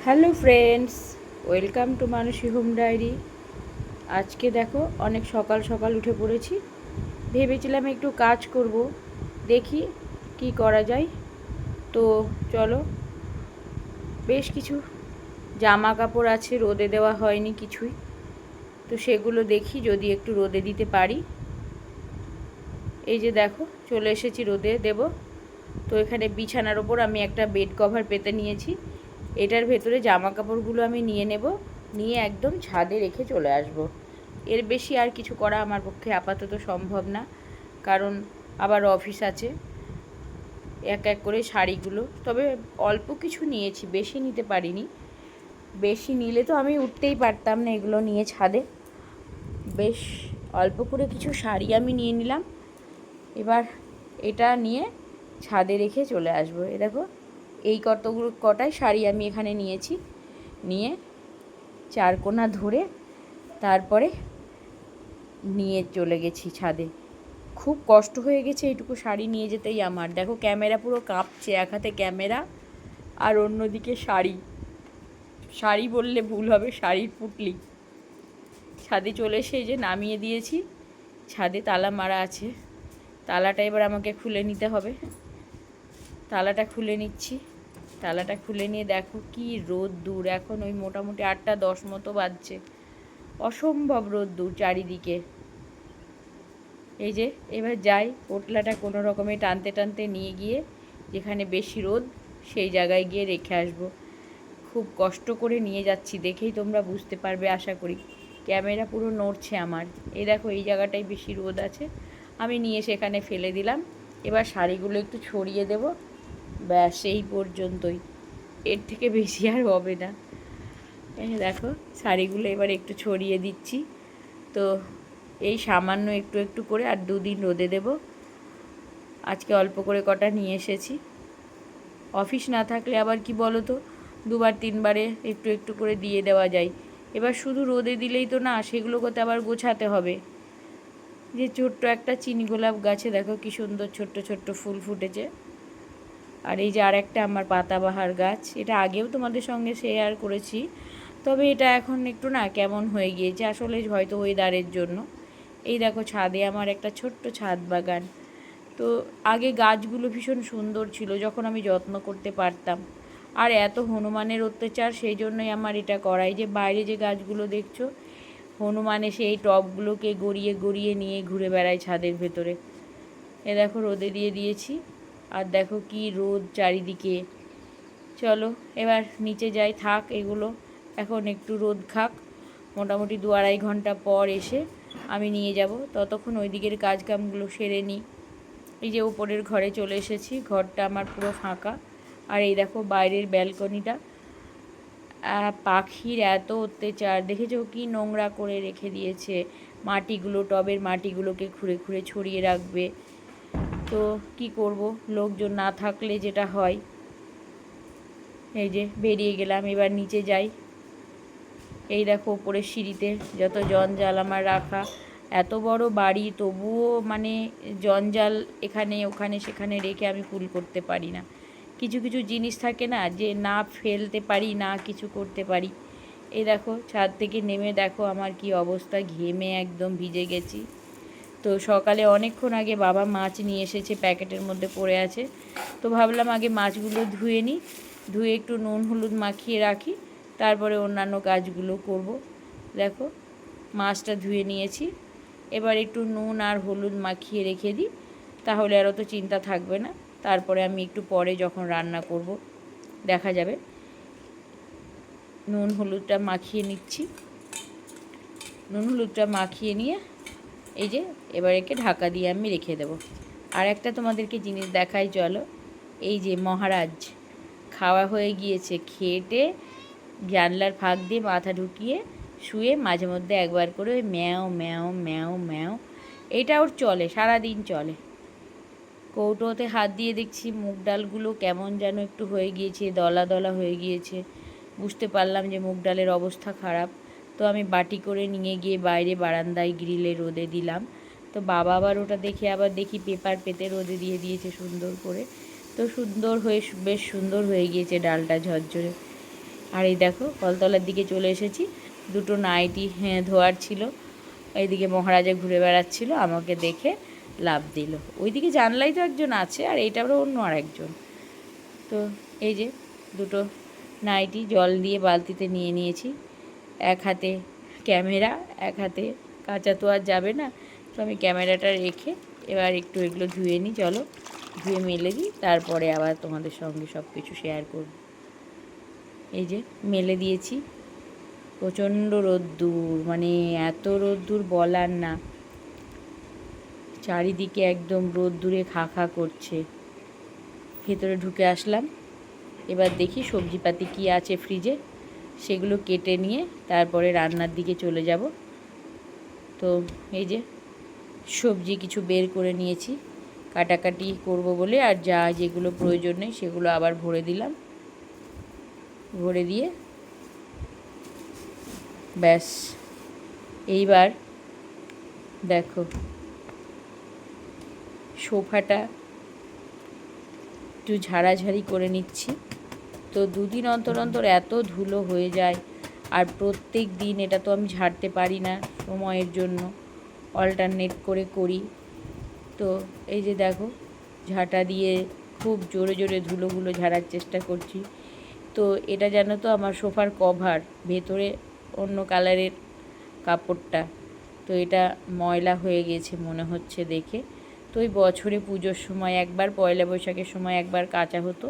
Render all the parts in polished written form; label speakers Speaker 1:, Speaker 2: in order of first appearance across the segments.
Speaker 1: Hello friends, welcome to Manasi home diary. আজকে দেখো অনেক সকাল সকাল উঠে পড়েছি। ভেবেছিলাম একটু কাজ করব, দেখি কি করা যায়। তো চলো, বেশ কিছু জামা কাপড় আছে, রোদে দেওয়া হয়নি কিছুই, তো সেগুলো দেখি যদি একটু রোদে দিতে পারি। এই যে দেখো চলে এসেছি রোদে দেব। তো এখানে বিছানার ওপর আমি একটা বেড কভার পেতে নিয়েছি। এটার ভেতরে জামা কাপড়গুলো আমি নিয়ে নেব, নিয়ে একদম ছাদে রেখে চলে আসব। এর বেশি আর কিছু করা আমার পক্ষে আপাতত সম্ভব না, কারণ আবার অফিস আছে। এক এক করে শাড়িগুলো, তবে অল্প কিছু নিয়েছি, বেশি নিতে পারিনি। বেশি নিলে তো আমি উঠতেই পারতাম না এগুলো নিয়ে ছাদে। বেশ অল্প করে কিছু শাড়ি আমি নিয়ে নিলাম। এবার এটা নিয়ে ছাদে রেখে চলে আসবো। এ দেখো এই কতগুলো কটাই শাড়ি আমি এখানে নিয়েছি, নিয়ে চারকোনা ধরে তারপরে নিয়ে চলে গেছি ছাদে। খুব কষ্ট হয়ে গেছে এইটুকু শাড়ি নিয়ে যেতেই আমার। দেখো ক্যামেরা পুরো কাঁপছে, এক হাতে ক্যামেরা আর অন্যদিকে শাড়ি। শাড়ি বললে ভুল হবে, শাড়ির পুটলি। ছাদে চলে এসে যে নামিয়ে দিয়েছি, ছাদে তালা মারা আছে। তালাটা এবার আমাকে খুলে নিতে হবে। তালাটা খুলে নিচ্ছি। তালাটা খুলে নিয়ে দেখো কি রোদ্দুর, এখন ওই মোটামুটি 8টা 10 মতো বাজছে। অসম্ভব রোদ্দুর চারিদিকে। এই যে এবার যাই, পোটলাটা কোনো রকমে টানতে টানতে নিয়ে গিয়ে যেখানে বেশি রোদ সেই জায়গায় গিয়ে রেখে আসবো। খুব কষ্ট করে নিয়ে যাচ্ছি, দেখেই তোমরা বুঝতে পারবে আশা করি। ক্যামেরা পুরো নড়ছে আমার। এই দেখো এই জায়গাটায় বেশি রোদ আছে, আমি নিয়ে সেখানে ফেলে দিলাম। এবার শাড়িগুলো একটু ছড়িয়ে দেব, ব্যাস এই পর্যন্তই, এর থেকে বেশি আর হবে না। এই দেখো শাড়িগুলো এবার একটু ছড়িয়ে দিচ্ছি। তো এই সামান্য একটু একটু করে আর 2 দিন রোদে দেব। আজকে অল্প করে কটা নিয়ে এসেছি। অফিস না থাকলে আবার কি বলো তো, 2বার 3বারে একটু একটু করে দিয়ে দেওয়া যায়। এবার শুধু রোদে দিলেই তো না, সেগুলোকে আবার গোছাতে হবে। যে ছোট্ট একটা চিনি গোলাপ গাছে দেখো কি সুন্দর ছোট্ট ছোট্ট ফুল ফুটেছে। আর এই যে আরেকটা আমার পাতাবাহার গাছ, এটা আগেও তোমাদের সঙ্গে শেয়ার করেছি, তবে এটা এখন একটু না কেমন হয়ে গিয়েছে, আসলে হয়তো ওয়েদারের জন্য। এই দেখো ছাদে আমার একটা ছোট্ট ছাদ বাগান। তো আগে গাছগুলো ভীষণ সুন্দর ছিল, যখন আমি যত্ন করতে পারতাম। আর এত হনুমানের অত্যাচার, সেই জন্যই আমার এটা করাই। যে বাইরে যে গাছগুলো দেখছো, হনুমান এসে এই টবগুলোকে গড়িয়ে গড়িয়ে নিয়ে ঘুরে বেড়ায় ছাদের ভেতরে। এ দেখো রোদে দিয়ে দিয়েছি, আর দেখো কি রোদ চারিদিকে। চলো এবার নিচে যাই, থাক এগুলো এখন একটু রোদ খাক। মোটামুটি 2-2.5 ঘন্টা পর এসে আমি নিয়ে যাব। ততক্ষণ ওই দিকের কাজকামগুলো সেরে নিই। এই যে উপরের ঘরে চলে এসেছি, ঘরটা আমার পুরো ফাঁকা। আর এই দেখো বাইরের ব্যালকনিটা, পাখির এত অত্যাচার, দেখেছো কি নোংরা করে রেখে দিয়েছে। মাটিগুলো, টবের মাটিগুলোকে খুঁড়ে খুঁড়ে ছড়িয়ে রাখবে। তো কি করব, লোকজন না থাকলে যেটা হয়। এই যে বেরিয়ে গেলাম, এবার নিচে যাই। এই দেখো উপরের সিঁড়িতে যত জঞ্জাল আমার রাখা। এত বড় বাড়ি, তবুও মানে জঞ্জাল এখানে ওখানে সেখানে রেখে আমি কুল করতে পারি না। কিছু কিছু জিনিস থাকে না, যে না ফেলতে পারি না কিছু করতে পারি। এই দেখো ছাদ থেকে নেমে দেখো আমার কি অবস্থা, ঘেমে একদম ভিজে গেছি। তো সকালে অনেকক্ষণ আগে বাবা মাছ নিয়ে এসেছে, প্যাকেটের মধ্যে পড়ে আছে। তো ভাবলাম আগে মাছগুলো ধুয়ে নিই, ধুয়ে একটু নুন হলুদ মাখিয়ে রাখি, তারপরে অন্যান্য কাজগুলো করব। দেখো মাছটা ধুয়ে নিয়েছি, এবার একটু নুন আর হলুদ মাখিয়ে রেখে দিই, তাহলে আর অত চিন্তা থাকবে না। তারপরে আমি একটু পরে যখন রান্না করব দেখা যাবে। নুন হলুদটা মাখিয়ে নিচ্ছি। নুন হলুদটা মাখিয়ে নিয়ে এই যে এবার একে ঢাকা দিয়ে আমি রেখে দেবো। আর একটা তোমাদেরকে জিনিস দেখাই চলো। এই যে মহারাজ খাওয়া হয়ে গিয়েছে, খেটে জানলার ফাঁক দিয়ে মাথা ঢুকিয়ে শুয়ে মাঝে মধ্যে একবার করে ওই ম্যাও ম্যাও ম্যাও ম্যাও, এটা ওর চলে, সারাদিন চলে। কৌটোতে হাত দিয়ে দেখছি মুগ ডালগুলো কেমন যেন একটু হয়ে গিয়েছে, দলা দলা হয়ে গিয়েছে। বুঝতে পারলাম যে মুগ ডালের অবস্থা খারাপ। তো আমি বাটি করে নিয়ে গিয়ে বাইরে বারান্দায় গ্রিলে রোদে দিলাম। তো বাবা আবার ওটা দেখে আবার দেখি পেপার পেতে রোদে দিয়ে দিয়েছে সুন্দর করে। তো সুন্দর হয়ে বেশ সুন্দর হয়ে গিয়েছে ডালটা ঝরঝরে। আর এই দেখো কলতলার দিকে চলে এসেছি, দুটো নাইটি ধোয়ার ছিল। এইদিকে মহারাজা ঘুরে বেড়াচ্ছিল, আমাকে দেখে লাফ দিল। ওইদিকে জানলাই তো একজন আছে, আর এইটা অন্য আর একজন। তো এই যে দুটো নাইটি জল দিয়ে বালতিতে নিয়ে নিয়েছি। এক হাতে ক্যামেরা, এক হাতে কাচা তো আর যাবে না, তো আমি ক্যামেরাটা রেখে এবার একটু এগুলো ধুয়ে নিই। চলো ধুয়ে মেলে দিই, তারপরে আবার তোমাদের সঙ্গে সব কিছু শেয়ার করব। এই যে মেলে দিয়েছি। প্রচণ্ড রোদ্দুর, মানে এত রোদ্দুর বলার না, চারিদিকে একদম রোদ্দুরে খা খা করছে। ভেতরে ঢুকে আসলাম, এবার দেখি সবজিপাতি কী আছে ফ্রিজে, সেগুলো কেটে নিয়ে তারপরে রান্নার দিকে চলে যাব। তো এই যে সবজি কিছু বের করে নিয়েছি কাটাকাটি করব বলে, আর যা যেগুলো প্রয়োজন নেই সেগুলো আবার ভরে দিলাম। ভরে দিয়ে ব্যাস, এইবার দেখো সোফাটা একটু ঝাড়াঝাড়ি করে নিচ্ছি। তো দুদিন অন্তর অন্তর এত ধুলো হয়ে যায়, আর প্রত্যেক দিন এটা তো আমি ঝাড়তে পারি না, সময়ের জন্য অল্টারনেট করে করি। তো এই যে দেখো ঝাঁটা দিয়ে খুব জোরে জোরে ধুলোগুলো ঝাড়ার চেষ্টা করছি। তো এটা জানো তো আমার সোফার কভার, ভেতরে অন্য কালারের কাপড়টা, তো এটা ময়লা হয়ে গেছে মনে হচ্ছে দেখে। তো ওই বছরে পুজোর সময় একবার, পয়লা বৈশাখের সময় একবার কাচা হতো,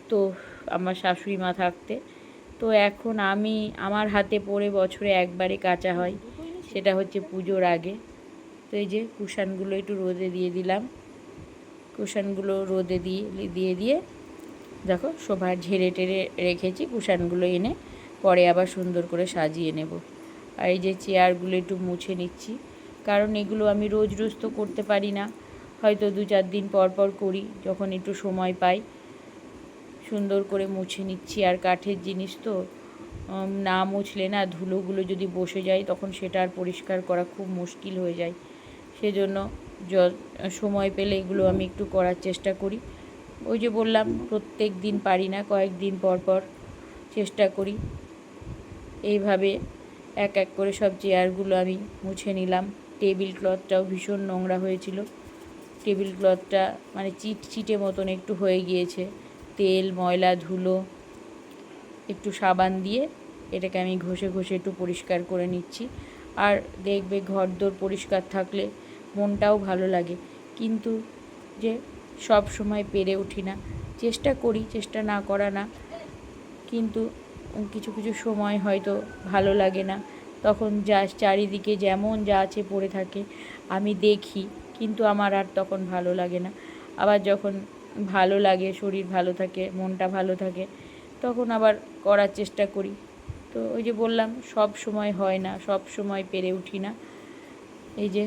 Speaker 1: তো আমার শাশুড়ি মা থাকতে। তো এখন আমার হাতে পড়ে বছরে একবারে কাচা হয়, সেটা হচ্ছে পুজোর আগে। তো এই যে কুশানগুলো একটু রোদে দিয়ে দিলাম, কুশানগুলো রোদে দিয়ে দিয়ে দেখো সোফা ঝেড়ে টেড়ে রেখেছি। কুশানগুলো এনে পরে আবার সুন্দর করে সাজিয়ে নেব। আর এই যে চেয়ারগুলো একটু মুছে নিচ্ছি, কারণ এগুলো আমি রোজ রোজ তো করতে পারি না, হয়তো 2-4 দিন পর পর করি যখন একটু সময় পাই। সুন্দর করে মুছে নিচ্ছি। আর কাঠের জিনিস তো না মুছলে না, ধুলোগুলো যদি বসে যায় তখন সেটা আর পরিষ্কার করা খুব মুশকিল হয়ে যায়। সেজন্য সময় পেলে এগুলো আমি একটু করার চেষ্টা করি। ওই যে বললাম প্রত্যেক দিন পারি না, কয়েকদিন পর পর চেষ্টা করি। এইভাবে এক এক করে সব চেয়ারগুলো আমি মুছে নিলাম। টেবিল ক্লথটাও ভীষণ নোংরা হয়েছিল, টেবিল ক্লথটা মানে চিটচিটে মতন একটু হয়ে গিয়েছে, তেল ময়লা ধুলো। একটু সাবান দিয়ে এটাকে আমি ঘষে ঘষে একটু পরিষ্কার করে নিচ্ছি। আর দেখবে ঘরদোর পরিষ্কার থাকলে মনটাও ভালো লাগে, কিন্তু যে সব সময় পেরে উঠি না। চেষ্টা করি, চেষ্টা না করা না, কিন্তু কিছু কিছু সময় হয়তো ভালো লাগে না, তখন যা চারিদিকে যেমন যা আছে পড়ে থাকে আমি দেখি, কিন্তু আমার আর তখন ভালো লাগে না। আবার যখন ভালো লাগে, শরীর ভালো থাকে, মনটা ভালো থাকে, তখন আবার করার চেষ্টা করি। তো ওই যে বললাম সব সময় হয় না, সব সময় পেরে উঠি না। এই যে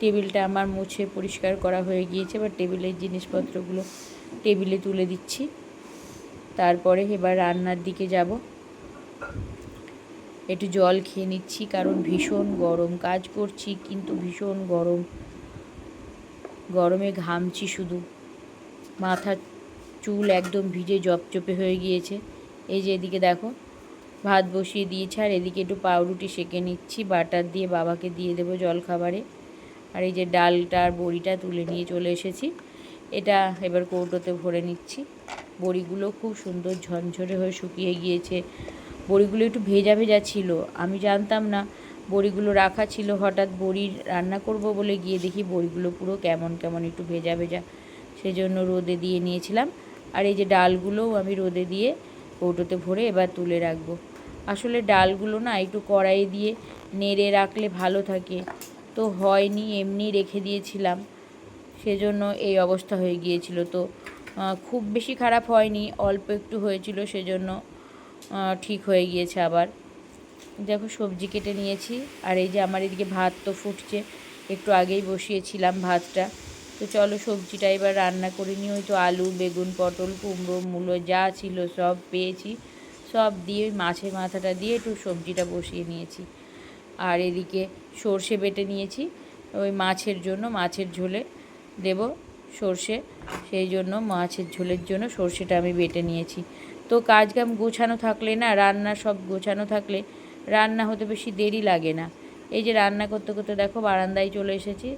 Speaker 1: টেবিলটা আমার মুছে পরিষ্কার করা হয়ে গিয়েছে, এবার টেবিলের জিনিসপত্রগুলো টেবিলে তুলে দিচ্ছি। তারপরে এবার রান্নার দিকে যাব। একটু জল খেয়ে নিচ্ছি, কারণ ভীষণ গরম, কাজ করছি কিন্তু ভীষণ গরম, গরমে ঘামছি শুধু, মাথার চুল একদম ভিজে জপজপে হয়ে গিয়েছে। এই যে এদিকে দেখো ভাত বসিয়ে দিয়েছে, আর এদিকে একটু পাউরুটি সেঁকে নিচ্ছি, বাটার দিয়ে বাবাকে দিয়ে দেবো জলখাবারে। আর এই যে ডালটা আর বড়িটা তুলে নিয়ে চলে এসেছি, এটা এবার কৌটোতে ভরে নিচ্ছি। বড়িগুলো খুব সুন্দর ঝরঝরে হয়ে শুকিয়ে গিয়েছে, বড়িগুলো একটু ভেজা ভেজা ছিল, আমি জানতাম না বড়িগুলো রাখা ছিল। হঠাৎ বড়ি রান্না করব বলে গিয়ে দেখি বড়িগুলো পুরো কেমন কেমন একটু ভেজা ভেজা, সেজন্য রোদে দিয়ে নিয়েছিলাম। আর এই যে ডালগুলোও আমি রোদে দিয়ে কৌটোতে ভরে এবার তুলে রাখবো। আসলে ডালগুলো না একটু কড়াইয়ে দিয়ে নেড়ে রাখলে ভালো থাকে, তো হয়নি, এমনি রেখে দিয়েছিলাম, সেজন্য এই অবস্থা হয়ে গিয়েছিল। তো খুব বেশি খারাপ হয়নি, অল্প একটু হয়েছিল, সেজন্য ঠিক হয়ে গিয়েছে। আবার দেখো সবজি কেটে নিয়েছি, আর এই যে আমার এদিকে ভাত তো ফুটছে, একটু আগেই বসিয়েছিলাম ভাতটা। তো চলো সবজিটা এবার রান্না করে নিই। ওই তো আলু, বেগুন, পটল, কুমড়ো, মূলো যা ছিল সব পেয়েছি, সব দিয়ে ওই মাছের মাথাটা দিয়ে একটু সবজিটা বসিয়ে নিয়েছি। আর এদিকে সর্ষে বেটে নিয়েছি ওই মাছের জন্য, মাছের ঝোলে দেব সর্ষে, সেই জন্য মাছের ঝোলের জন্য সর্ষেটা আমি বেটে নিয়েছি। তো কাজ কাম গোছানো থাকলে না, রান্না সব গোছানো থাকলে রান্না হতে বেশি দেরি লাগে না। এই যে রান্না করতে করতে দেখো বারান্দায় চলে এসেছি।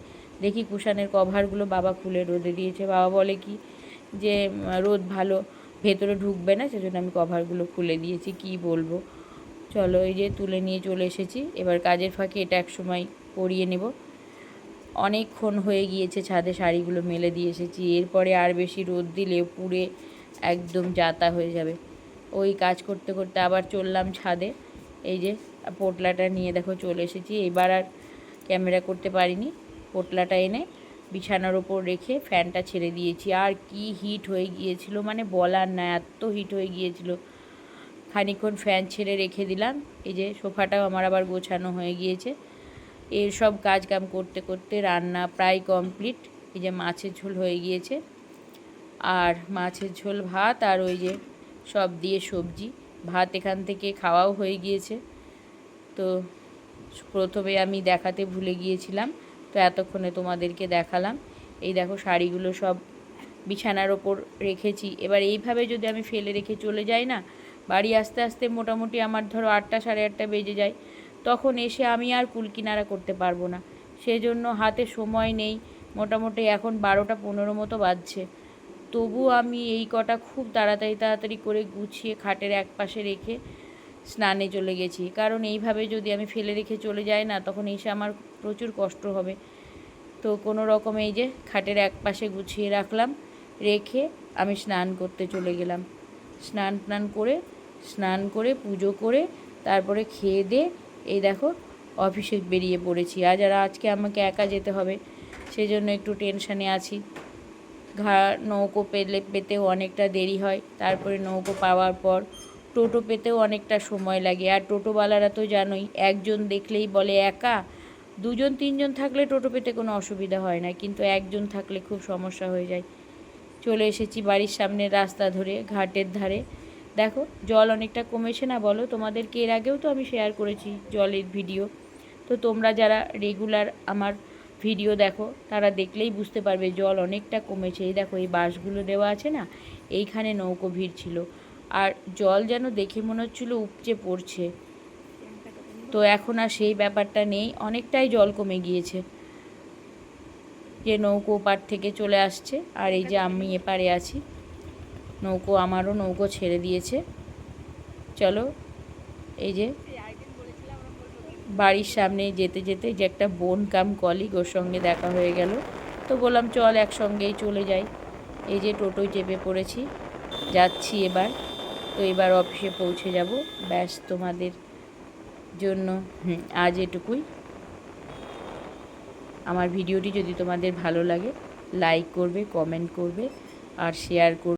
Speaker 1: দেখি কুশানের কভারগুলো বাবা খুলে রোদে দিয়েছে। বাবা বলে কি যে রোদ ভালো ভেতরে ঢুকবে না, সেজন্য আমি কভারগুলো খুলে দিয়েছি। কি বলবো, চলো এই যে তুলে নিয়ে চলে এসেছি। এবার কাজের ফাঁকে এটা এক সময় পরিয়ে নেব। অনেকক্ষণ হয়ে গিয়েছে ছাদে শাড়িগুলো মেলে দিয়ে এসেছি। এরপরে আর বেশি রোদ দিলে পুড়ে একদম যাতা হয়ে যাবে। ওই কাজ করতে করতে আবার চললাম ছাদে। এই যে পোটলাটা নিয়ে দেখো চলে এসেছি। এবার আর ক্যামেরা করতে পারিনি। পোটলাটা এনে বিছানার ওপর রেখে ফ্যানটা ছেড়ে দিয়েছি। আর কি হিট হয়ে গিয়েছিল, মানে বলার না, এত হিট হয়ে গিয়েছিল। খানিকক্ষণ ফ্যান ছেড়ে রেখে দিলাম। এই যে সোফাটাও আমার আবার গোছানো হয়ে গিয়েছে। এর সব কাজ কাম করতে করতে রান্না প্রায় কমপ্লিট। এই যে মাছের ঝোল হয়ে গিয়েছে, আর মাছের ঝোল ভাত, আর ওই যে সব দিয়ে সবজি। ভাত এখান থেকে খাওয়াও হয়ে গিয়েছে। তো প্রথমে আমি দেখাতে ভুলে গিয়েছিলাম, তো এতক্ষণে তোমাদেরকে দেখালাম। এই দেখো শাড়িগুলো সব বিছানার ওপর রেখেছি। এবার এইভাবে যদি আমি ফেলে রেখে চলে যাই না, বাড়ি আসতে আসতে মোটামুটি আমার ধরো 8টা সাড়ে 8টা বেজে যায়। তখন এসে আমি আর কুলকিনারা করতে পারবো না, সেজন্য হাতে সময় নেই। মোটামুটি এখন 12টা 15 মতো বাজছে। তবু আমি এই কটা খুব তাড়াতাড়ি তাড়াতাড়ি করে গুছিয়ে খাটের এক পাশে রেখে স্নানে চলে গেছি। কারণ এইভাবে যদি আমি ফেলে রেখে চলে যাই না, তখন এসে আমার প্রচুর কষ্ট হবে। তো কোনো রকমে এই যে খাটের এক পাশে গুছিয়ে রাখলাম, রেখে আমি স্নান করতে চলে গেলাম। স্নান করে পুজো করে তারপরে খেয়ে দিয়ে এই দেখো অফিসে বেরিয়ে পড়েছি। আর আজকে আমাকে একা যেতে হবে, সেজন্য একটু টেনশানে আছি। নৌকো পেতেও অনেকটা দেরি হয়। তারপরে নৌকো পাওয়ার পর টোটো পেতেও অনেকটা সময় লাগে। আর টোটোওয়ালারা তো জানোই, একজন দেখলেই বলে একা। 2জন 3জন থাকলে টোটো পেতে কোনো অসুবিধা হয় না, কিন্তু একজন থাকলে খুব সমস্যা হয়ে যায়। চলে এসেছি বাড়ির সামনে রাস্তা ধরে, ঘাটের ধারে। দেখো জল অনেকটা কমেছে না বলো? তোমাদেরকে এর আগেও তো আমি শেয়ার করেছি জলের ভিডিও। তো তোমরা যারা রেগুলার আমার ভিডিও দেখো তারা দেখলেই বুঝতে পারবে জল অনেকটা কমেছে। এই দেখো এই বাঁশগুলো দেওয়া আছে না, এইখানে নৌকো ভিড় ছিল। আর জল যেন দেখে মনে হচ্ছিলো উপচে পড়ছে। তো এখন আর সেই ব্যাপারটা নেই, অনেকটাই জল কমে গিয়েছে। যে নৌকো পার থেকে চলে আসছে, আর এই যে আমি এপারে আছি। আমারও নৌকো ছেড়ে দিয়েছে। চলো এই যে বাড়ির সামনে যেতে যেতে যে একটা বোন কাম কলিগ, ওর সঙ্গে দেখা হয়ে গেল। তো বললাম চল একসঙ্গেই চলে যাই। এই যে টোটোয় চেপে পড়েছি, যাচ্ছি এবার। তো এবার অফিসে পৌঁছে যাব। ব্যাস, তোমাদের জন্য আজ এটুকুই। আমার ভিডিওটি যদি তোমাদের ভালো লাগে লাইক করবে, কমেন্ট করবে আর শেয়ার করবে।